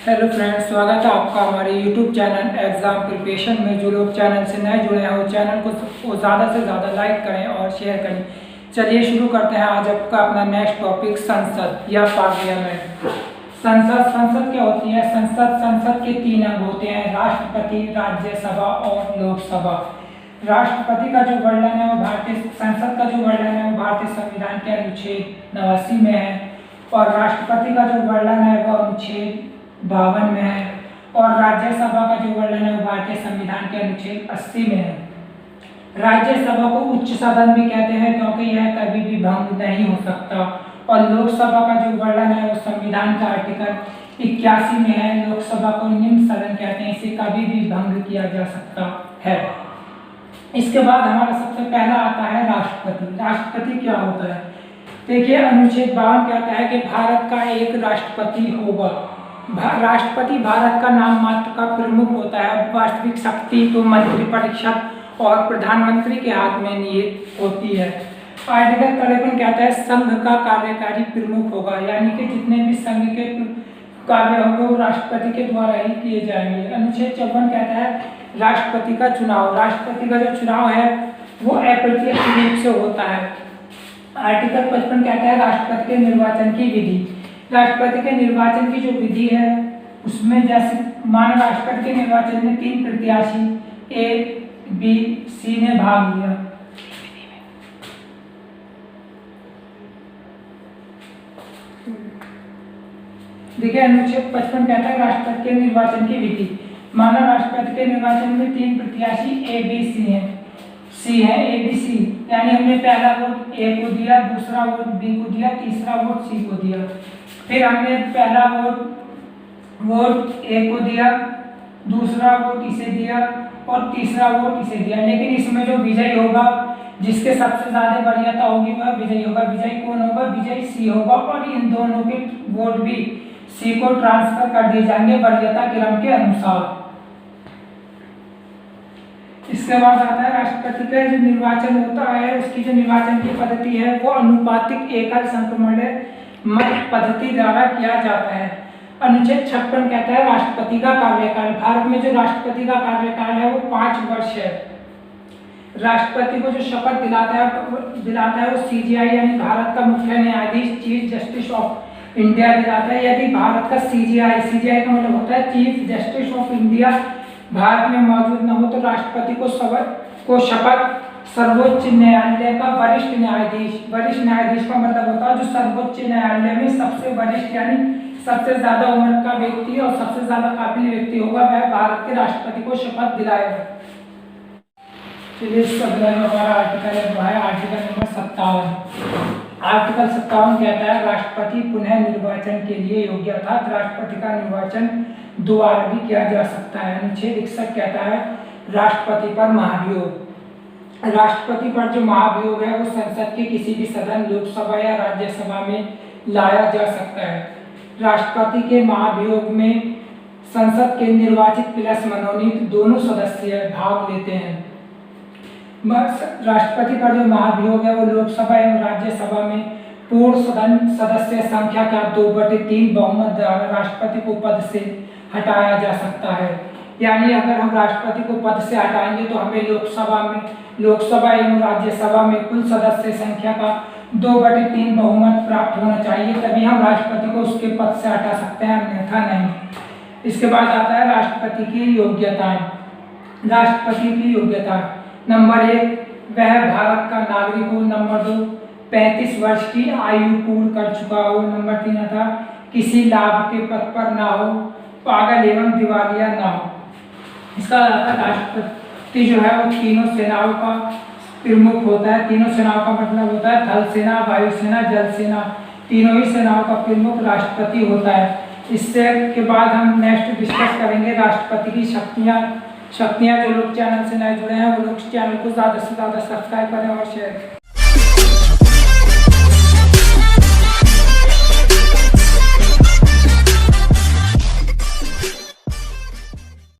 Hello friends, स्वागत है आपका हमारे यूट्यूब चैनल एग्ज़ाम प्रिपरेशन में। जो लोग चैनल से नए जुड़े हैं वो चैनल को ज़्यादा से ज़्यादा लाइक करें और शेयर करें। चलिए शुरू करते हैं आज आपका अपना नेक्स्ट टॉपिक, संसद या पार्लियामेंट। संसद क्या होती है? संसद के 3 अंग होते हैं, राष्ट्रपति, राज्यसभा और लोकसभा। राष्ट्रपति का जो वर्णन है वो संसद का जो वर्णन है वो भारतीय संविधान के अनुच्छेद 89 में है और राष्ट्रपति का जो वर्णन है वो अनुच्छेद 52 में है और राज्यसभा का जो वर्णन है वो भारतीय संविधान के अनुच्छेद 80 में है। राज्यसभा को उच्च सदन भी कहते हैं क्योंकि यह कभी भी भंग नहीं हो सकता और लोकसभा का जो वर्णन है वो संविधान का आर्टिकल 81 में है। लोकसभा को निम्न सदन कहते हैं, इसे कभी भी भंग किया जा सकता है। इसके बाद हमारा सबसे पहला आता है राष्ट्रपति। राष्ट्रपति क्या होता है? देखिए, अनुच्छेद 52 कहता है कि भारत का एक राष्ट्रपति होगा। राष्ट्रपति भारत का नाम मात्र का प्रमुख होता है। वास्तविक शक्ति तो मंत्रिपरिषद और प्रधानमंत्री के हाथ में निहित होती है। आर्टिकल 53 कहता है संघ का कार्यकारी प्रमुख होगा, यानी कि जितने भी संघ के कार्य होंगे वो राष्ट्रपति के द्वारा ही किए जाएंगे। अनुच्छेद 54 कहता है राष्ट्रपति का चुनाव। राष्ट्रपति का जो चुनाव है वो अप्रत्यक्ष रूप से होता है। आर्टिकल 55 कहता है राष्ट्रपति के निर्वाचन की विधि। राष्ट्रपति के निर्वाचन की जो विधि है उसमें जैसे मानव राष्ट्रपति के निर्वाचन में 3 प्रत्याशी ए, बी, सी ने भाग लिया। देखिए, अनुच्छेद 55 कहता है राष्ट्रपति के निर्वाचन की विधि। मानव राष्ट्रपति के निर्वाचन में 3 प्रत्याशी ए, बी, सी है, ए, बी, सी, यानी हमने पहला वोट ए को दिया, दूसरा वोट बी को दिया, तीसरा वोट सी को दिया। फिर हमने पहला वोट ए को दिया, दूसरा वोट इसे दिया और तीसरा वोट इसे दिया। लेकिन इसमें जो विजयी होगा, जिसके सबसे ज्यादा वरीयता होगी वह विजयी होगा। विजयी कौन होगा? विजयी सी होगा और इन दोनों के वोट भी सी को ट्रांसफर कर दिए जाएंगे वरीयता क्रम के अनुसार। इसके बाद आता है राष्ट्रपति का जो निर्वाचन होता है, उसकी जो निर्वाचन की पद्धति है वो अनुपातिक एकल संक्रमण मत पद्धति द्वारा किया जाता है। अनुच्छेद 56 कहता है राष्ट्रपति का कार्यकाल। भारत में जो राष्ट्रपति का कार्यकाल है वो 5 वर्ष है। राष्ट्रपति को जो शपथ दिलाता है वो सीजीआई यानी भारत का मुख्य न्यायाधीश, चीफ जस्टिस ऑफ इंडिया दिलाता है। यदि भारत का सीजीआई का मतलब होता है chief justice of India, Bharat में मौजूद न हो तो राष्ट्रपति को शपथ सर्वोच्च न्यायालय का वरिष्ठ न्यायाधीश का मतलब होता है जो सर्वोच्च न्यायालय में सबसे वरिष्ठ यानी सबसे ज्यादा उम्र का व्यक्ति और सबसे ज्यादा काबिल व्यक्ति होगा, वह भारत के राष्ट्रपति को शपथ दिलाएगा। चलिए, अगला जो हमारा आर्टिकल है वो है आर्टिकल नंबर 57। आर्टिकल 57 कहता है राष्ट्रपति पुनः निर्वाचन के लिए योग्य, अर्थात राष्ट्रपति का निर्वाचन दोबारा भी किया जा सकता है। अनुच्छेद 61 कहता है राष्ट्रपति पर महाभियोग। राष्ट्रपति पर जो महाभियोग है वो संसद के किसी भी सदन, लोकसभा या राज्यसभा में लाया जा सकता है। राष्ट्रपति के महाभियोग में संसद के निर्वाचित प्लस मनोनीत दोनों सदस्य भाग लेते हैं। राष्ट्रपति पर जो महाभियोग है वो लोकसभा एवं राज्यसभा में पूर्ण सदन सदस्य संख्या का 2/3 बहुमत द्वारा राष्ट्रपति को पद से हटाया जा सकता है। यानी अगर हम राष्ट्रपति को पद से हटाएंगे तो हमें लोकसभा एवं राज्यसभा में कुल सदस्य संख्या का 2/3 बहुमत प्राप्त होना चाहिए, तभी हम राष्ट्रपति को उसके पद से हटा सकते हैं, अन्यथा नहीं। इसके बाद आता है राष्ट्रपति की योग्यताएं। राष्ट्रपति की योग्यता: नंबर 1, वह भारत का नागरिक हो। नंबर 2, 35 वर्ष की आयु पूर्ण कर चुका हो। नंबर 3 था किसी लाभ के पद पर ना हो, पागल एवं दिवालिया ना हो। इसका राष्ट्रपति जो है वो तीनों सेनाओं का प्रमुख होता है। तीनों सेनाओं का मतलब होता है थल सेना, वायुसेना, जल सेना, तीनों ही सेनाओं का प्रमुख राष्ट्रपति होता है। इससे के बाद हम नेक्स्ट डिस्कस करेंगे राष्ट्रपति की शक्तियाँ। जो लोग चैनल से नए जुड़े हैं वो लोग चैनल को ज़्यादा से ज़्यादा सब्सक्राइब करें और शेयर करें।